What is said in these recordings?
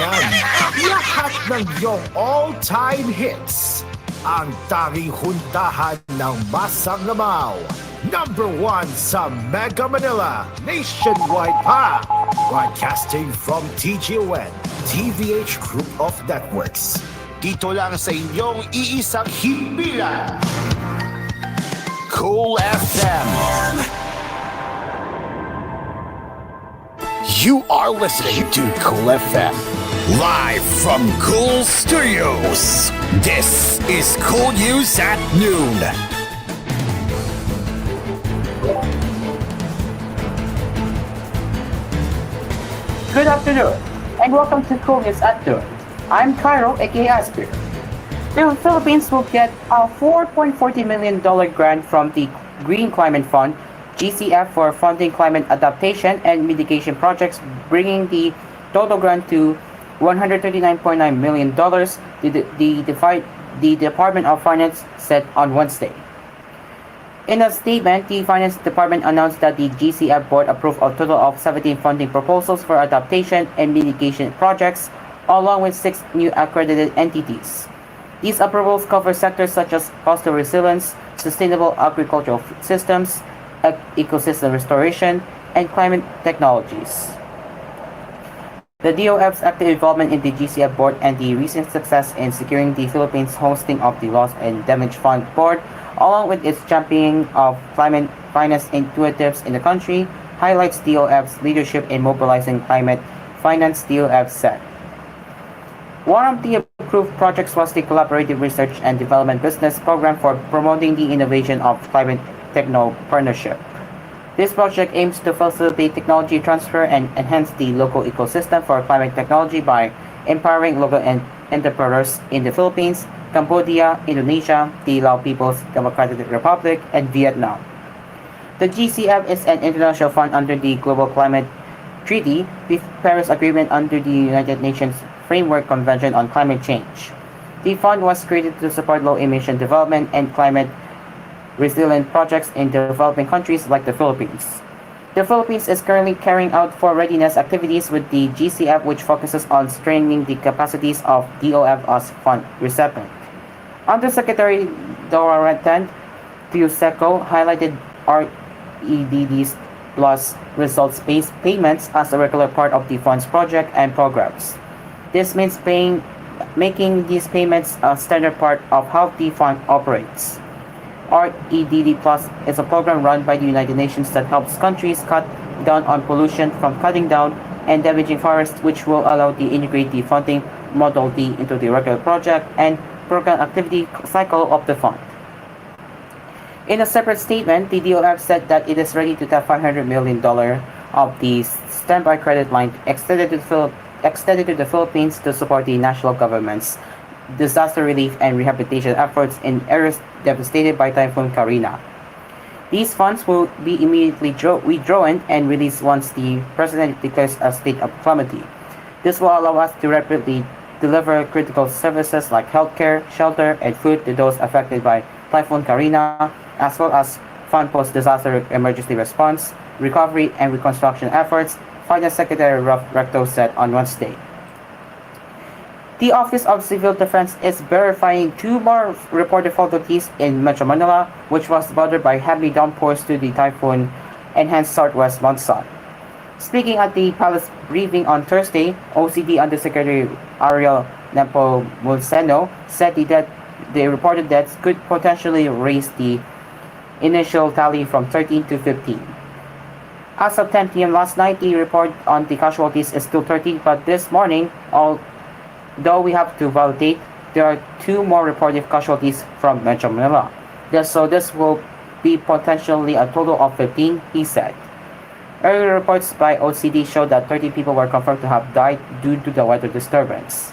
tahanan, lahat ng iyong all-time hits. Ang tanging huntahan ng Masang Lamaw. Number 1 sa Mega Manila, nationwide pa. Broadcasting from TGON, TVH Group of Networks. Dito lang sa inyong iisang himpilan. Cool FM. You are listening to Cool FM. Live from Cool Studios. This is Cool News at Noon. Good afternoon, and welcome to Cool News at Noon. I'm Cairo, aka Asper. The Philippines will get a $4.40 million grant from the Green Climate Fund, GCF, for funding climate adaptation and mitigation projects, bringing the total grant to $139.9 million, the Department of Finance said on Wednesday. In a statement, the Finance Department announced that the GCF board approved a total of 17 funding proposals for adaptation and mitigation projects, along with 6 new accredited entities. These approvals cover sectors such as coastal resilience, sustainable agricultural systems, ecosystem restoration, and climate technologies. The DOF's active involvement in the GCF board and the recent success in securing the Philippines' hosting of the Loss and Damage Fund board, along with its championing of climate finance initiatives in the country, highlights DOF's leadership in mobilizing climate finance, DOF said. One of the approved projects was the Collaborative Research and Development Business Program for promoting the innovation of climate techno partnership. This project aims to facilitate technology transfer and enhance the local ecosystem for climate technology by empowering local entrepreneurs in the Philippines, Cambodia, Indonesia, the Lao People's Democratic Republic, and Vietnam. The GCF is an international fund under the Global Climate Treaty, the Paris Agreement under the United Nations Framework Convention on Climate Change. The fund was created to support low-emission development and climate resilient projects in developing countries like the Philippines. The Philippines is currently carrying out 4 readiness activities with the GCF, which focuses on strengthening the capacities of DOF as fund recipient. Undersecretary Dorothy Piuseco highlighted REDD's plus results-based payments as a regular part of the fund's project and programs. This means making these payments a standard part of how the fund operates. REDD Plus is a program run by the United Nations that helps countries cut down on pollution from cutting down and damaging forests, which will allow the integrate the funding model D into the regular project and program activity cycle of the fund. In a separate statement, the DOF said that it is ready to tap $500 million of the standby credit line extended to the Philippines to support the national government's disaster relief and rehabilitation efforts in areas devastated by Typhoon Karina. These funds will be immediately withdrawn and released once the President declares a state of calamity. This will allow us to rapidly deliver critical services like healthcare, shelter, and food to those affected by Typhoon Karina, as well as fund post-disaster emergency response, recovery, and reconstruction efforts, Finance Secretary Ralph Recto said on Wednesday. The Office of Civil Defense is verifying 2 more reported fatality in Metro Manila, which was bothered by heavy downpours to the typhoon-enhanced southwest monsoon. Speaking at the Palace briefing on Thursday, OCD Undersecretary Ariel Nepomuceno said the reported deaths could potentially raise the initial tally from 13 to 15. As of 10 p.m. last night, the report on the casualties is still 13, but this morning, though we have to validate, there are 2 more reported casualties from Metro Manila. So this will be potentially a total of 15, he said. Earlier reports by OCD showed that 30 people were confirmed to have died due to the weather disturbance.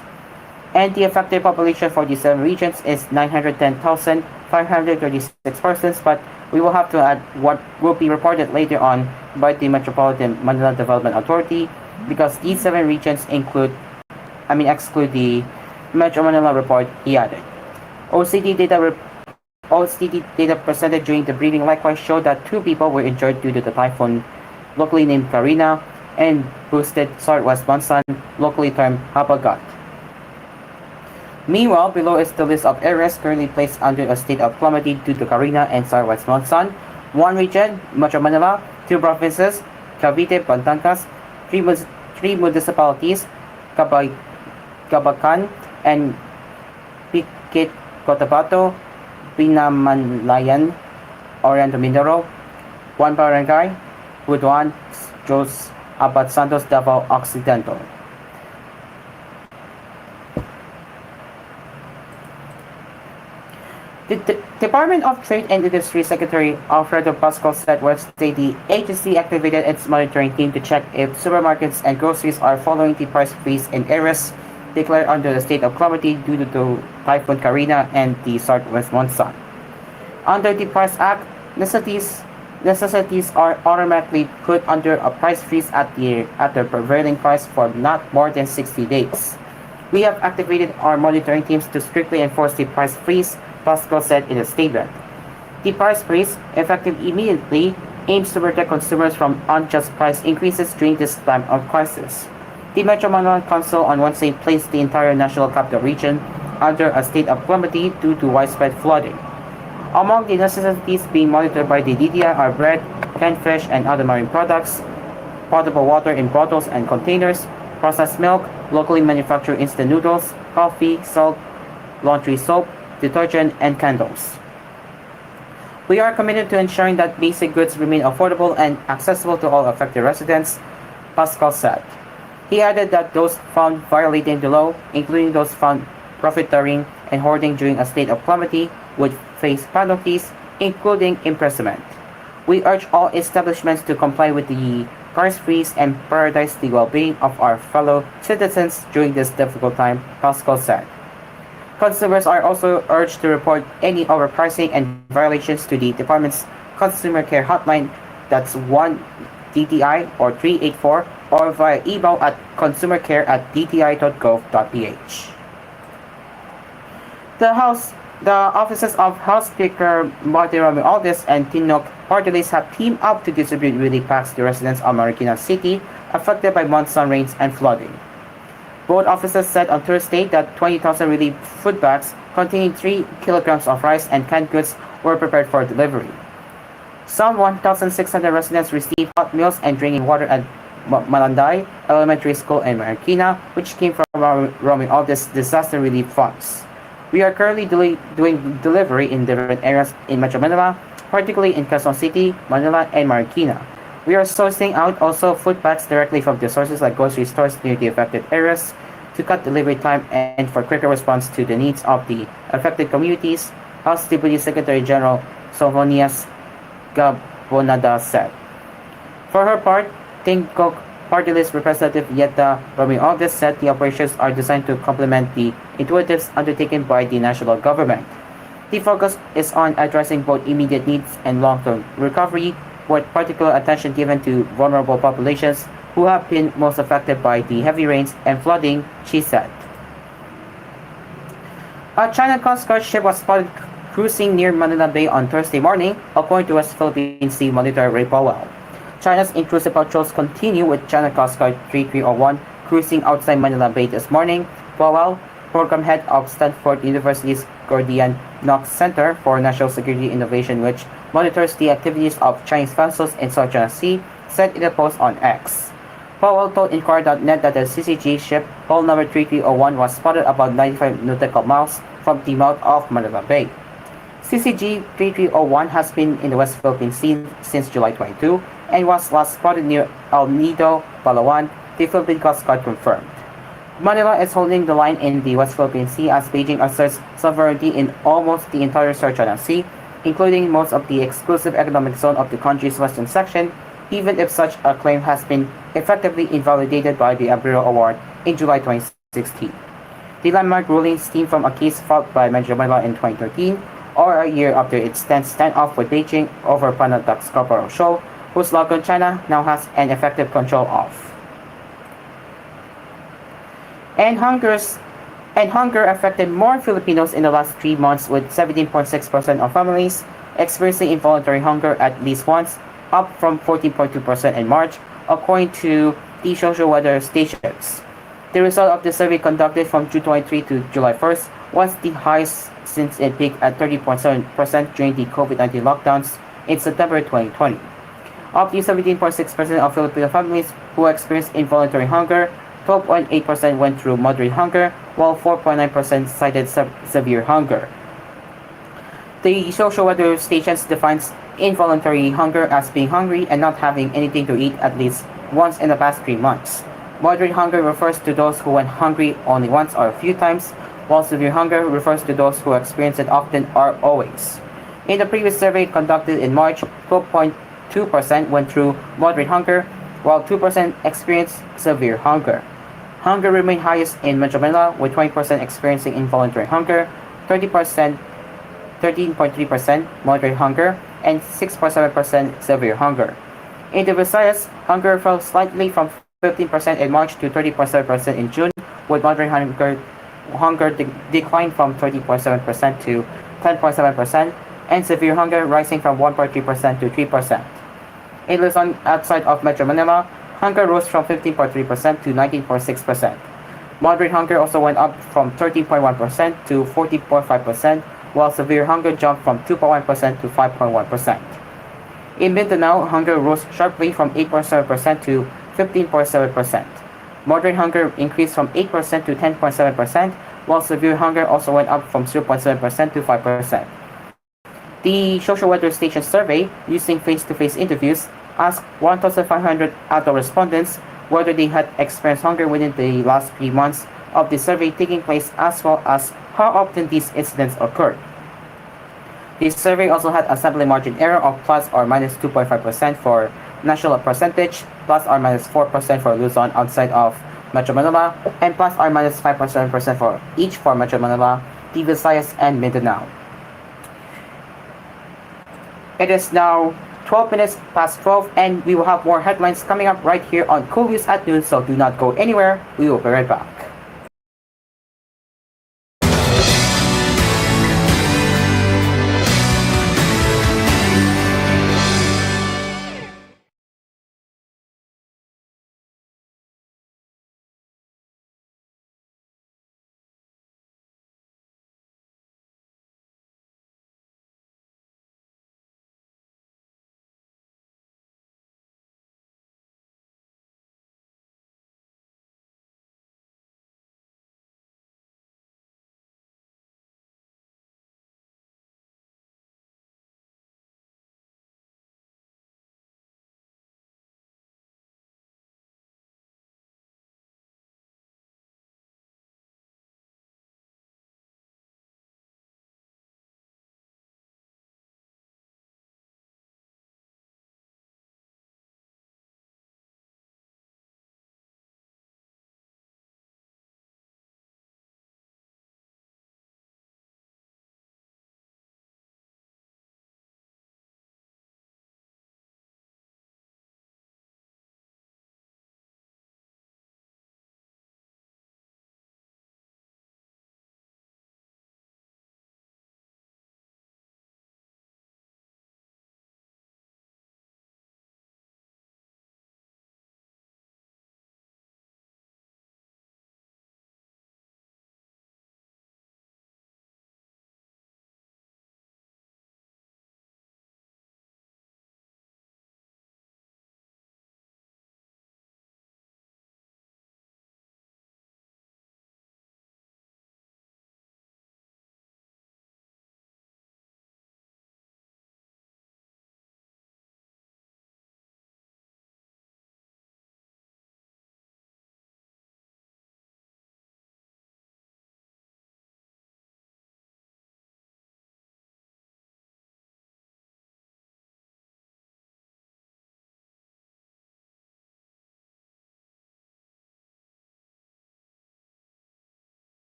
And the affected population for the 7 regions is 910,536 persons, but we will have to add what will be reported later on by the Metropolitan Manila Development Authority, because these 7 regions exclude the Metro Manila report, he added. OCD data presented during the briefing likewise showed that 2 people were injured due to the typhoon locally named Karina and boosted southwest monsoon locally termed habagat. Meanwhile, below is the list of areas currently placed under a state of calamity due to Carina and southwest monsoon. One region, Metro Manila, two provinces, Cavite, Batangas, three municipalities, Cabacan, and Piquet, Cotabato, Binamalayan, Oriental Mindoro, one barangay, Butuan, Jos, Abad Santos, Davao Occidental. The Department of Trade and Industry Secretary Alfredo Pascal said Wednesday the agency activated its monitoring team to check if supermarkets and groceries are following the price freeze in areas declared under the state of calamity due to Typhoon Carina and the southwest monsoon. Under the Price Act, necessities are automatically put under a price freeze at the prevailing price for not more than 60 days. We have activated our monitoring teams to strictly enforce the price freeze, Pascal said in a statement. The price freeze, effective immediately, aims to protect consumers from unjust price increases during this time of crisis. The Metro Manila Council on Wednesday placed the entire National Capital Region under a state of calamity due to widespread flooding. Among the necessities being monitored by the DTI are bread, canned fish and other marine products, potable water in bottles and containers, processed milk, locally manufactured instant noodles, coffee, salt, laundry soap, detergent, and candles. We are committed to ensuring that basic goods remain affordable and accessible to all affected residents, Pascal said. He added that those found violating the law, including those found profiteering and hoarding during a state of calamity, would face penalties, including imprisonment. We urge all establishments to comply with the price freeze and prioritize the well-being of our fellow citizens during this difficult time, Pascal said. Consumers are also urged to report any overpricing and violations to the department's Consumer Care Hotline, that's 1 DTI or 384, or via email at consumercare@dti.gov.ph. The offices of House Speaker Martin Romualdez and Tinok party lists have teamed up to distribute relief packs to residents of Marikina City affected by monsoon rains and flooding. Both officers said on Thursday that 20,000 relief food bags containing 3 kilograms of rice and canned goods were prepared for delivery. Some 1,600 residents received hot meals and drinking water at Malanday Elementary School in Marikina, which came from Romualdez's disaster relief funds. We are currently doing delivery in different areas in Metro Manila, particularly in Quezon City, Manila, and Marikina. We are sourcing out also food packs directly from the sources like grocery stores near the affected areas to cut delivery time and for quicker response to the needs of the affected communities, House Deputy Secretary General Sofonias Gabonada said. For her part, Tingkok Party List Representative Yeta Romualdez said the operations are designed to complement the initiatives undertaken by the national government. The focus is on addressing both immediate needs and long-term recovery, with particular attention given to vulnerable populations who have been most affected by the heavy rains and flooding, she said. A China Coast Guard ship was spotted cruising near Manila Bay on Thursday morning, according to West Philippine Sea Monitor Ray Powell. China's intrusive patrols continue with China Coast Guard 3301 cruising outside Manila Bay this morning. Powell, program head of Stanford University's Gordian Knox Center for National Security Innovation, which monitors the activities of Chinese vessels in South China Sea, said in a post on X. Powell told Inquirer.net that the CCG ship, hull number 3301, was spotted about 95 nautical miles from the mouth of Manila Bay. CCG 3301 has been in the West Philippine Sea since July 22 and was last spotted near El Nido, Palawan, the Philippine Coast Guard confirmed. Manila is holding the line in the West Philippine Sea as Beijing asserts sovereignty in almost the entire South China Sea, including most of the exclusive economic zone of the country's western section, even if such a claim has been effectively invalidated by the Abril Award in July 2016. The landmark ruling stemmed from a case filed by Metro Manila in 2013, or a year after its tense standoff with Beijing over Panadoc's Scarborough Shoal, whose local China now has an effective control of. And hunger affected more Filipinos in the last 3 months, with 17.6% of families experiencing involuntary hunger at least once, up from 14.2% in March, according to the social weather stations. The result of the survey conducted from June 23 to July 1st was the highest since it peaked at 30.7% during the COVID-19 lockdowns in September 2020. Of the 17.6% of Filipino families who experienced involuntary hunger, 12.8% went through moderate hunger, while 4.9% cited severe hunger. The social weather stations defines involuntary hunger as being hungry and not having anything to eat at least once in the past 3 months. Moderate hunger refers to those who went hungry only once or a few times, while severe hunger refers to those who experience it often or always. In the previous survey conducted in March, 12.2% went through moderate hunger, while 2% experienced severe hunger. Hunger remained highest in Metro Manila, with 20% experiencing involuntary hunger, 30%, 13.3% moderate hunger, and 6.7% severe hunger. In the Visayas, hunger fell slightly from 15% in March to 30.7% in June, with moderate hunger declined from 30.7% to 10.7%, and severe hunger rising from 1.3% to 3%. In Luzon, outside of Metro Manila, hunger rose from 15.3% to 19.6%. Moderate hunger also went up from 13.1% to 14.5%, while severe hunger jumped from 2.1% to 5.1%. In Mindanao, hunger rose sharply from 8.7% to 15.7%. Moderate hunger increased from 8% to 10.7%, while severe hunger also went up from 0.7% to 5%. The Social Weather Station survey, using face-to-face interviews, asked 1,500 adult respondents whether they had experienced hunger within the last 3 months of the survey taking place, as well as how often these incidents occurred. The survey also had a sampling margin error of plus or minus 2.5% for national percentage, plus or minus 4% for Luzon outside of Metro Manila, and plus or minus 5.7% for each for Metro Manila, the Visayas, and Mindanao. It is now 12 minutes past 12, and we will have more headlines coming up right here on koolNews at noon, so do not go anywhere. We will be right back.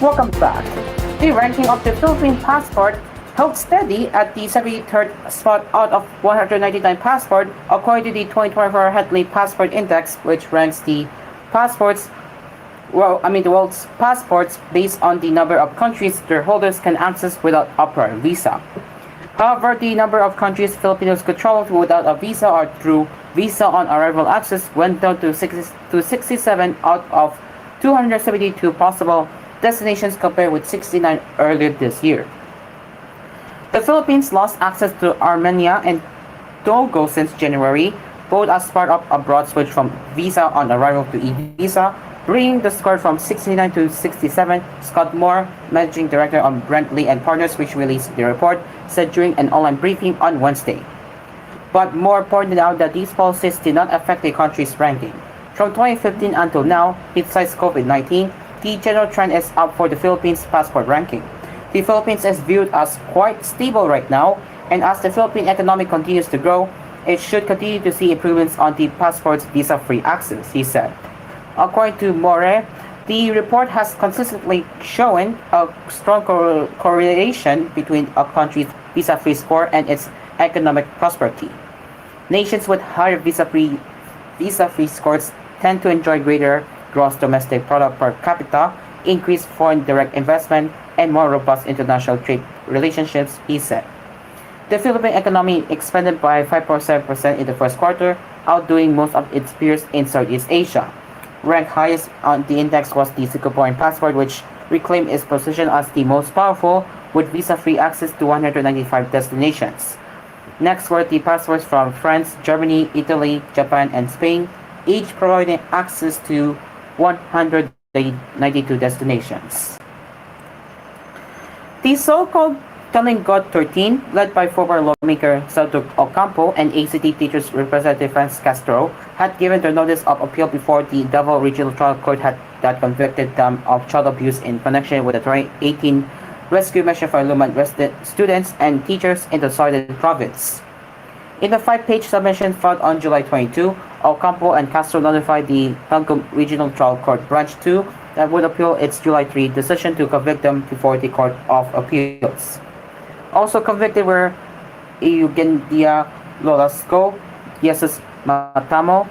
Welcome back. The ranking of the Philippine passport held steady at the 73rd spot out of 199 passports, according to the 2024 Headley Passport Index, which ranks the passports, the world's passports based on the number of countries their holders can access without a prior visa. However, the number of countries Filipinos could travel to without a visa or through visa on arrival access went down to 67 out of 272 possible destinations compared with 69 earlier this year. The Philippines lost access to Armenia and Togo since January, both as part of a broad switch from visa on arrival to e-visa, bringing the score from 69 to 67. Scott Moore, managing director of Brentley and Partners, which released the report, said during an online briefing on Wednesday. But Moore pointed out that these policies did not affect the country's ranking. From 2015 until now, besides COVID-19, the general trend is up for the Philippines passport ranking. The Philippines is viewed as quite stable right now, and as the Philippine economy continues to grow, it should continue to see improvements on the passport's visa-free access, he said. According to More, the report has consistently shown a strong correlation between a country's visa-free score and its economic prosperity. Nations with higher visa-free scores tend to enjoy greater gross domestic product per capita, increased foreign direct investment, and more robust international trade relationships, he said. The Philippine economy expanded by 5.7% in the first quarter, outdoing most of its peers in Southeast Asia. Ranked highest on the index was the Singaporean passport, which reclaimed its position as the most powerful, with visa-free access to 195 destinations. Next were the passports from France, Germany, Italy, Japan, and Spain, each providing access to 192 destinations. The so-called Telling God 13, led by former lawmaker Saldo Ocampo and ACT Teachers Representative Franz Castro, had given their notice of appeal before the Davao Regional Trial Court that convicted them of child abuse in connection with the 2018 rescue mission for Luman resident students and teachers in the Southern Province. In the 5-page submission filed on July 22, Ocampo and Castro notified the Tangum Regional Trial Court Branch 2 that would appeal its July 3 decision to convict them before the Court of Appeals. Also convicted were Eugendia Lolasco, Jesus Matamo,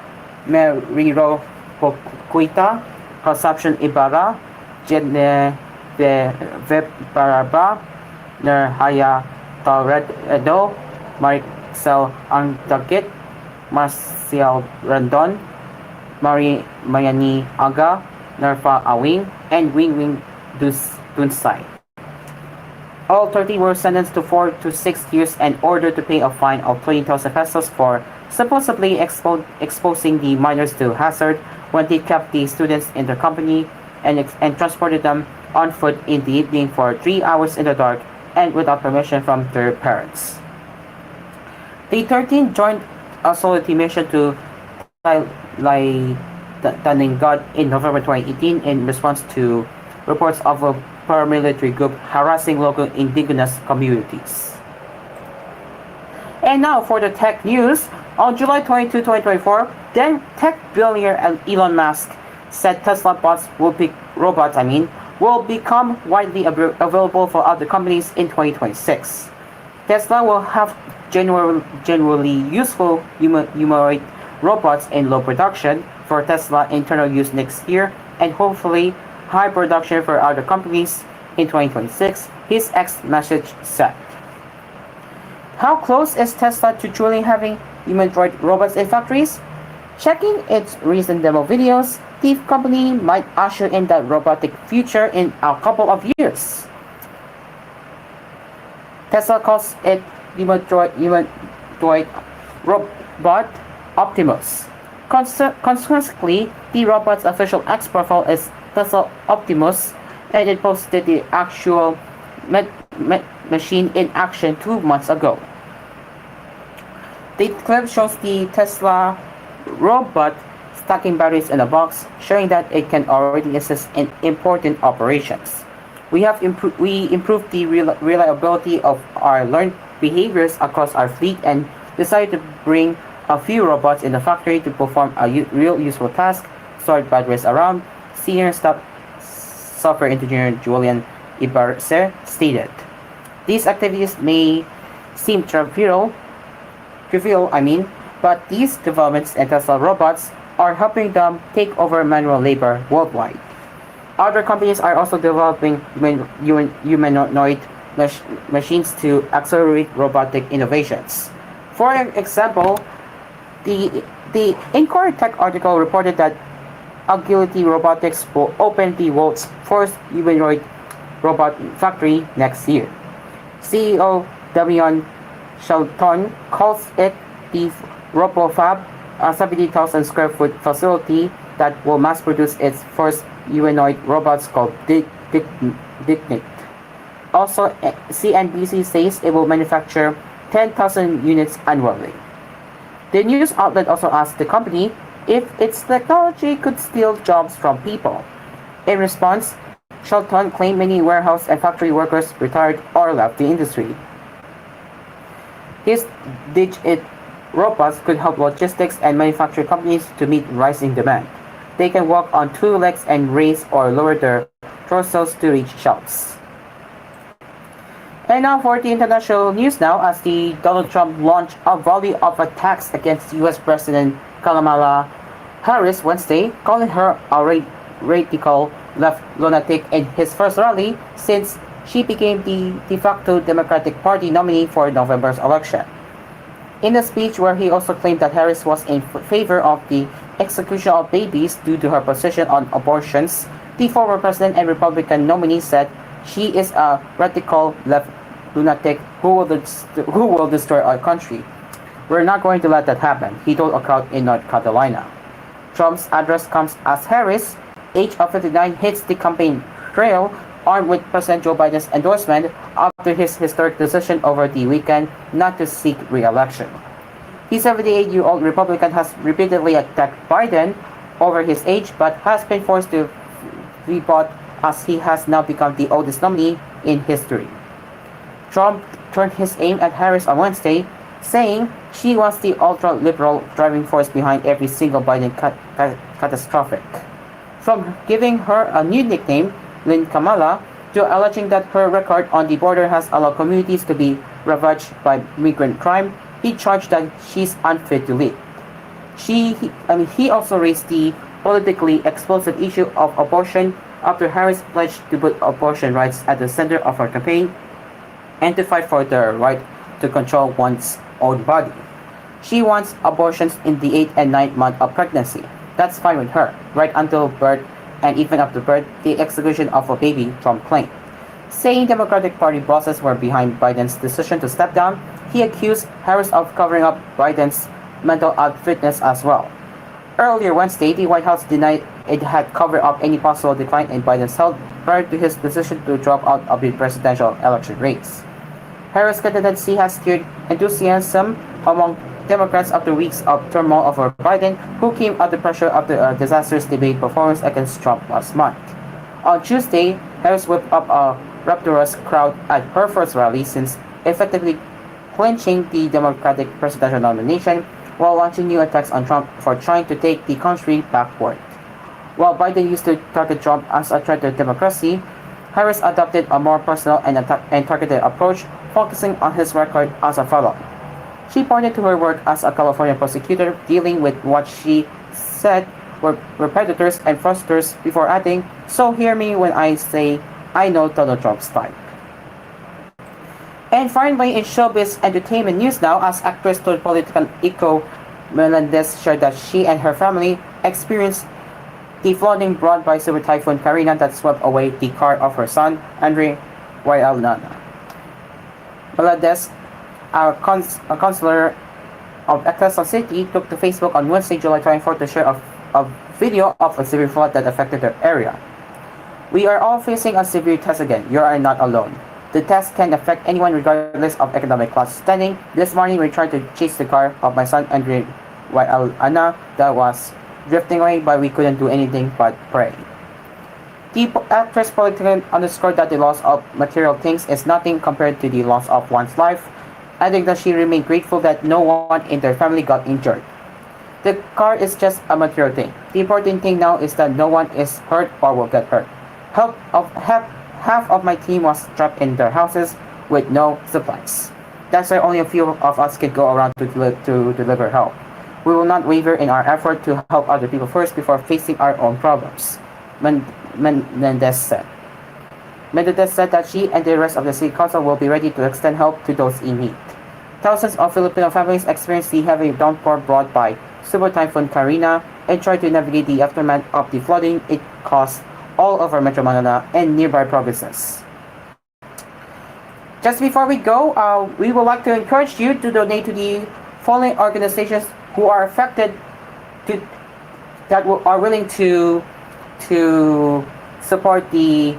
Meriro Pocuita, Concepcion Ibarra, Genevieve Baraba, Nerhaya Talredo, Maricel Angdagit, Marcial Randon, Mayani Aga, Nerfa Awing, and Wing Dunsai. All 30 were sentenced to 4 to 6 years and ordered to pay a fine of 20,000 pesos for supposedly exposing the minors to hazard when they kept the students in their company and transported them on foot in the evening for 3 hours in the dark and without permission from their parents. The 13 joined a solidarity to Taningod in November 2018 in response to reports of a paramilitary group harassing local indigenous communities. And now for the tech news. On July 22, 2024, then tech billionaire Elon Musk said Tesla robots will become widely available for other companies in 2026. Tesla will have genuinely useful humanoid robots in low production for Tesla internal use next year and hopefully high production for other companies in 2026, his X message said. How close is Tesla to truly having humanoid robots in factories? Checking its recent demo videos, the company might usher in that robotic future in a couple of years. Tesla calls it humanoid robot Optimus. Consequently, the robot's official X profile is Tesla Optimus, and it posted the actual machine in action 2 months ago. The clip shows the Tesla robot stacking batteries in a box, showing that it can already assist in important operations. We improved the reliability of our learned behaviors across our fleet and decided to bring a few robots in the factory to perform a real useful task, sort batteries around, senior staff software engineer Julian Ibarce stated. These activities may seem trivial, but these developments in Tesla robots are helping them take over manual labor worldwide. Other companies are also developing humanoid machines to accelerate robotic innovations. For example, the Inquirer Tech article reported that Agility Robotics will open the world's first humanoid robot factory next year. CEO Damian Shelton calls it the RoboFab, a 70,000 square foot facility that will mass produce its first humanoid robots called Dignit. Also, CNBC says it will manufacture 10,000 units annually. The news outlet also asked the company if its technology could steal jobs from people. In response, Shelton claimed many warehouse and factory workers retired or left the industry. His Digit robots could help logistics and manufacturing companies to meet rising demand. They can walk on two legs and raise or lower their torsos to reach shelves. And now for the international news now, as the Donald Trump launched a volley of attacks against U.S. President Kamala Harris Wednesday, calling her a radical left lunatic in his first rally since she became the de facto Democratic Party nominee for November's election. In a speech where he also claimed that Harris was in favor of the execution of babies due to her position on abortions, the former president and Republican nominee said she is a radical left lunatic who will destroy our country. We're not going to let that happen, he told a crowd in North Carolina. Trump's address comes as Harris, age of 59, hits the campaign trail armed with President Joe Biden's endorsement after his historic decision over the weekend not to seek re-election. The 78-year-old Republican has repeatedly attacked Biden over his age but has been forced to rebut as he has now become the oldest nominee in history. Trump turned his aim at Harris on Wednesday, saying she was the ultra-liberal driving force behind every single Biden catastrophic. From giving her a new nickname, Lynn Kamala, to alleging that her record on the border has allowed communities to be ravaged by migrant crime, he charged that she's unfit to lead. He also raised the politically explosive issue of abortion after Harris pledged to put abortion rights at the center of her campaign and to fight for the right to control one's own body. She wants abortions in the 8th and 9th month of pregnancy. That's fine with her, right until birth and even after birth, the execution of a baby, Trump claimed. Saying Democratic Party bosses were behind Biden's decision to step down, he accused Harris of covering up Biden's mental unfitness as well. Earlier Wednesday, the White House denied it had covered up any possible decline in Biden's health prior to his decision to drop out of the presidential election race. Harris' candidacy has stirred enthusiasm among Democrats after weeks of turmoil over Biden, who came under pressure after a disastrous debate performance against Trump last month. On Tuesday, Harris whipped up a rapturous crowd at her first rally since effectively clinching the Democratic presidential nomination while launching new attacks on Trump for trying to take the country backward. While Biden used to target Trump as a threat to democracy, Harris adopted a more personal and targeted approach, focusing on his record as a felon. She pointed to her work as a California prosecutor dealing with what she said were predators and fraudsters before adding, "So hear me when I say I know Donald Trump's type." And finally, in showbiz entertainment news now, as actress turned politician Iko Melendez shared that she and her family experienced the flooding brought by Super Typhoon Karina that swept away the car of her son, Andre Waialnana. Melendez, a counselor of Quezon City, took to Facebook on Wednesday, July 24th to share a video of a severe flood that affected their area. "We are all facing a severe test again. You are not alone. The test can affect anyone regardless of economic class standing. This morning we tried to chase the car of my son Andre Waialnana that was drifting away, but we couldn't do anything but pray." The actress politician underscored that the loss of material things is nothing compared to the loss of one's life, adding that she remained grateful that no one in their family got injured. "The car is just a material thing. The important thing now is that no one is hurt or will get hurt. Half of my team was trapped in their houses with no supplies. That's why only a few of us can go around to deliver help. We will not waver in our effort to help other people first before facing our own problems, Mendez said. Mendez said that she and the rest of the city council will be ready to extend help to those in need. Thousands of Filipino families experienced the heavy downpour brought by Super Typhoon Karina and tried to navigate the aftermath of the flooding it caused all over Metro Manila and nearby provinces. Just before we go, we would like to encourage you to donate to the following organizations who are affected that are willing to support the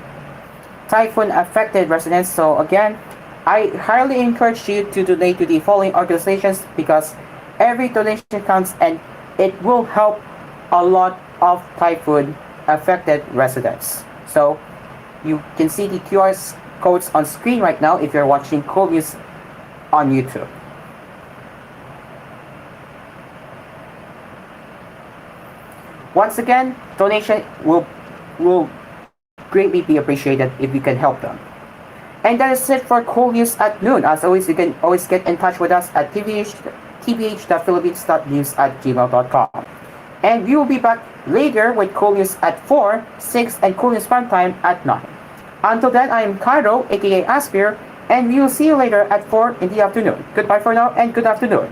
typhoon affected residents. So again, I highly encourage you to donate to the following organizations because every donation counts and it will help a lot of typhoon affected residents. So you can see the QR codes on screen right now if you're watching koolNews on YouTube. Once again, donation will greatly be appreciated if you can help them. And that is it for koolNews at noon. As always, you can always get in touch with us at tvh.philippines.news@gmail.com. And we will be back later with koolNews at 4, 6, and koolNews Prime Time at 9. Until then, I am Cairo, aka Aspir, and we will see you later at 4 in the afternoon. Goodbye for now, and good afternoon.